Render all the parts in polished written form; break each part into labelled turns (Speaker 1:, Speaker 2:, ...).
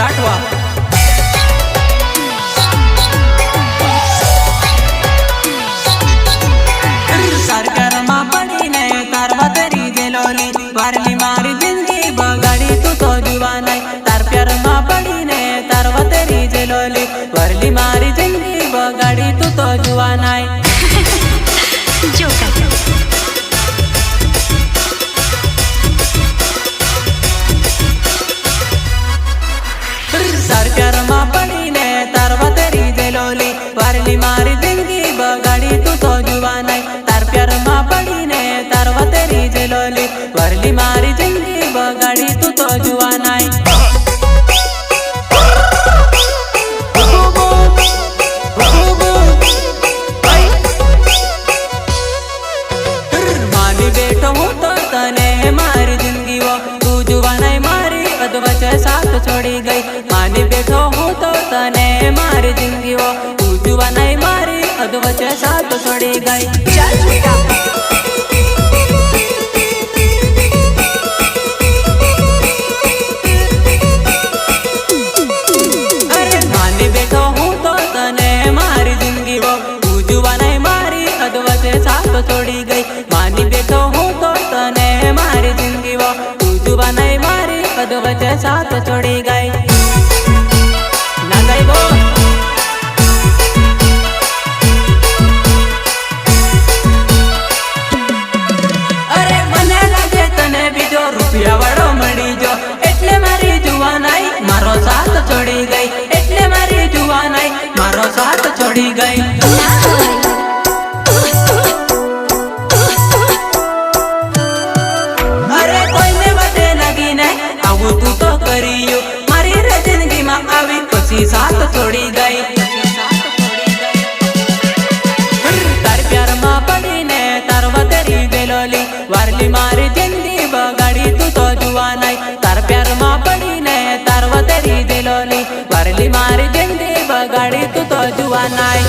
Speaker 1: राठवा। सरकारमा पडीने तारवा तरी गेलोली वारली मारी जिंदगी बगाडी तू तो जुवान आहे। तारप्यारमा पडीने तारवा तरी गेलोली वारली मारी जिंदगी बगाडी तू तो जुवान आहे। सरकारमा पडीने तारवा तरी गेलोली वारली मारी जिंदगी बगाडी तू तो जुवान आहे। तारप्यारमा पडीने तारवा तरी गेलोली वारली मारी जिंदगी बगाडी तू तो जुवान आहे। मानी बेटो हूँ तो तने मारी जिंदगी वो तू जुवान है मारी अधवच साथ छोड़ी गई। मानी बेटो हूँ तो तने मारी जिंदगी वो तू जुवान है मारी अधवच साथ छोड़ी गई। चल बेटा अरे मानी बेटो हूँ तो तने मारी जिंदगी वो तू जुवान है मारी अधवच साथ छोड़ी गई। मानी बेटो हूँ तो तने मारी जिंदगी वो तू जुवान है मारी अधवच साथ छोड़ी गई। ना गई वो अरे मने लागे तने बीजो रुपया वाળો મળી જો એટલે મારી જુવાનાઈ મારો સાથ છોડી ગઈ। એટલે મારી જુવાનાઈ મારો સાથ છોડી ગઈ। अरे कोઈને વટે લાગીને આવું તું તો કર્યું મારી રે જિંદગીમાં આવી પછી સાથ છોડી ગઈ। તાર પ્યારમાં પડીને તારવા તરી ગેલોલી વારલી મારી જિંદગી બગાડી તું તો જુવાન આઈ। તાર પ્યારમાં પડીને તારવા તરી ગેલોલી વારલી મારી જિંદગી બગાડી તું તો જુવાન આઈ।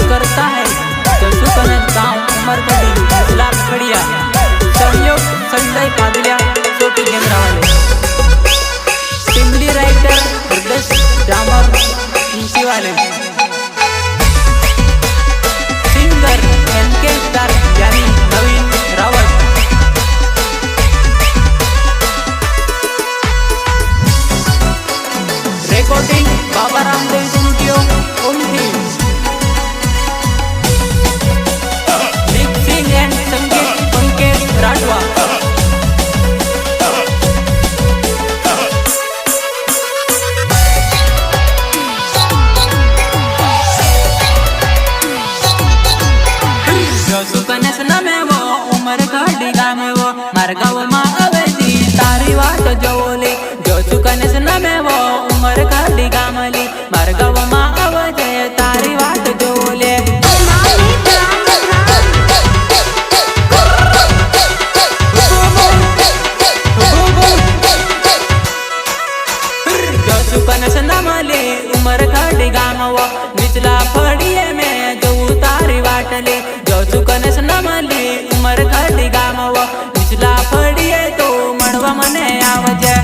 Speaker 1: करता है जसुकनत गांव उमरगढ़ी जिला खड़िया। सहयोग संजय कादलिया छोटी गेंद्रावाले। टिमली राइटर हृदय डामर वाले। सिंगर एनके स्टार यानी नवीन रावत। रिकॉर्डिंग बाबा रामदेव स्टूडियो ओमती। संगीत पंकज राठवा। जसुकनस नमे वो उमरगढ़ी गामे वो मारगाव मा अवेती तारी वाट जोली। जसुकनस नमे वो उमरगढ़ी गामली मारगाव मा अवजे तारी वाट जोले। जसुकनस नमली उमरगढ़ी गामवा निचला फड़िए में जो तारी वाटले। जसुकनस नमली उमरगढ़ी गामवा निचला फड़िए तो मड़वा मने आवजे।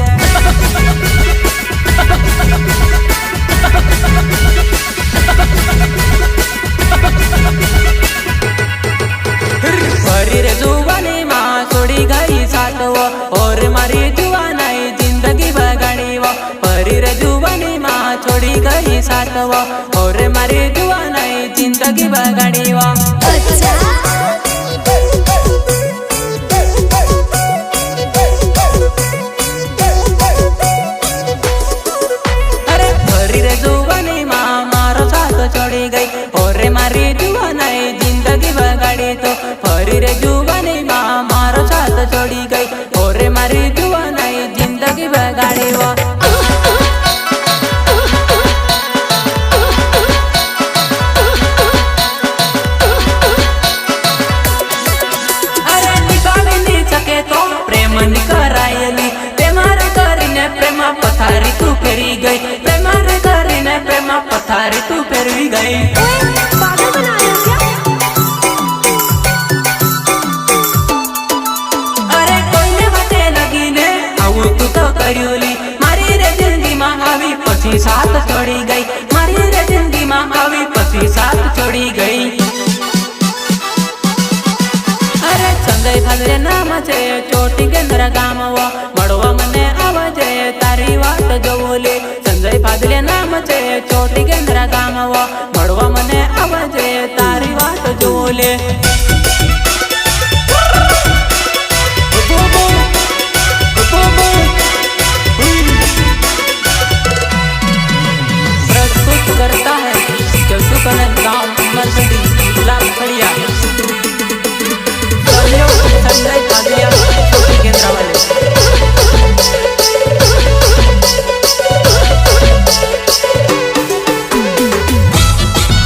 Speaker 1: भरी रे जुवानी माँ छोड़ी गई साथवा और मारी जुवानाई जिंदगी बगाड़ी वो। भरी रे जुवानी माँ छोड़ी गई साथवा और मारी जुवानाई जिंदगी बगाड़ी वो। अरे भरी रे जुवानी माँ मारो साथ छोड़ी गई और मारी जुवानाई जिंदगी बगाड़ी तो। भरी रे जुवानी माँ मारो साथ छोड़ी गई और मारी जुवानाई जिंदगी बगाड़ी वो। છે ચોટી કેન્દ્ર ગામવો મળવા મને આવજે તારી વાત જોલે સંજય ફાદલે નામ છે ચોટી કેન્દ્ર ગામવો મળવા મને આવજે તારી વાત જોલે प्रस्तुत करता है जसुकन गांव मरसडी लाल खड़िया संजय फादलिया छोटी केंद्र वाले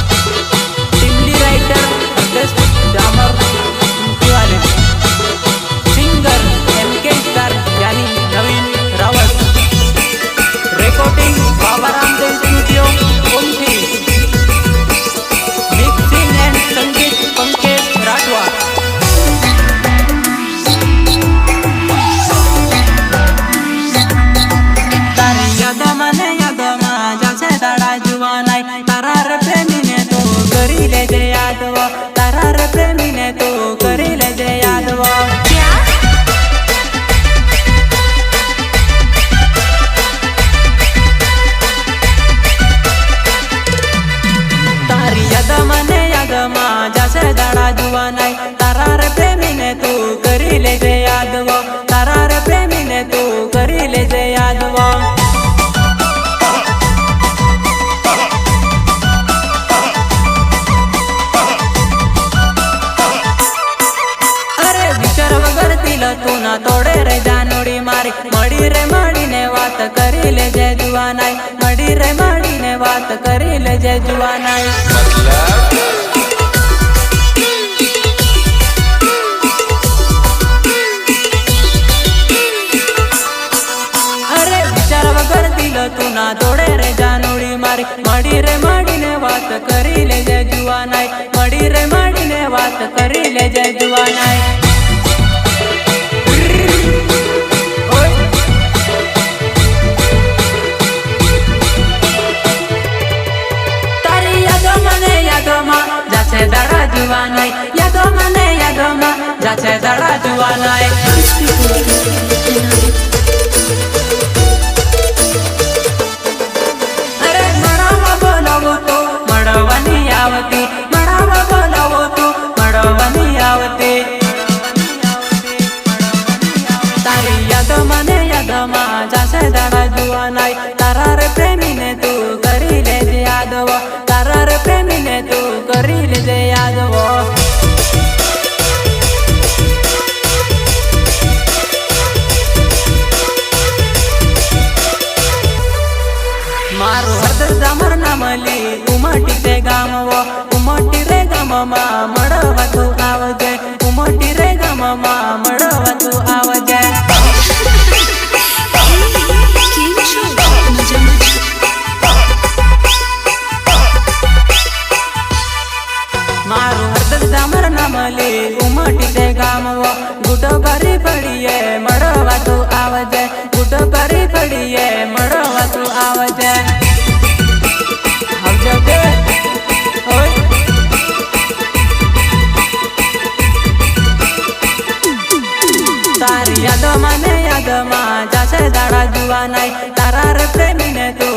Speaker 1: टिमली राइटर अगस्त जामर वाले सिंगर एमके स्टार यानी नवीन रावत रिकॉर्डिंग बाबा रामदेव स्टूडियो उमठी मिक्सिंग एंड संगीत पंकज राठवा तारी याद मने याद मा जसे दाड़ा जुवानाई तारार प्रेमी ने तो करी ले जे यादवा तारार प्रेमी ने तो करी ले जे यादवा મને યાદમાં જશે દાડા જુવાનાઈ તારા પ્રેમીને તું કરી લેજે યાદવો તારા પ્રેમીને તું કરી લેજે યાદવો અરે વિચાર વગર દિલ તું ના તોડે રે જાનોડી મારી મળીને વાત કરી લેજે જુવાનાઈ મળીને વાત કરી લેજે જુવાનાઈ તું ના દોડે રે જાનોડી મારી મળીને વાત કરી લેજે જુવાનાઈ મળીને વાત કરી લેજે જુવાનાઈ તારી યાદો મને યાદોમાં જાશે દાડા જુવાનાઈ યાદો મને યાદોમાં જાશે દાડા જુવાનાઈ તારી યાદ મને યાદમાં જાશે દાડા જુવાનાઈ તારા પ્રેમીને તું કરી લેજે યાદવો તારા પ્રેમીને તું કરી લેજે યાદવો મારું હૃદય જામર ના મળી ઉમટી તે ગામવો ઉમટી રે ગામમાં મળવા તું આવજે ઉમટી રે ગામમાં મળવા તું આવજે મારું હૃદય જામર ના મળી ઉમટી તે ગામવો ગુડો ભરી પડીએ મળવા તું આવજે ગુડો ભરી પડીએ મળવા તું આવજે આવજો કે તારી યાદો મને યાદમાં જાશે દાડા જુવાનાઈ તારા પ્રેમીને તું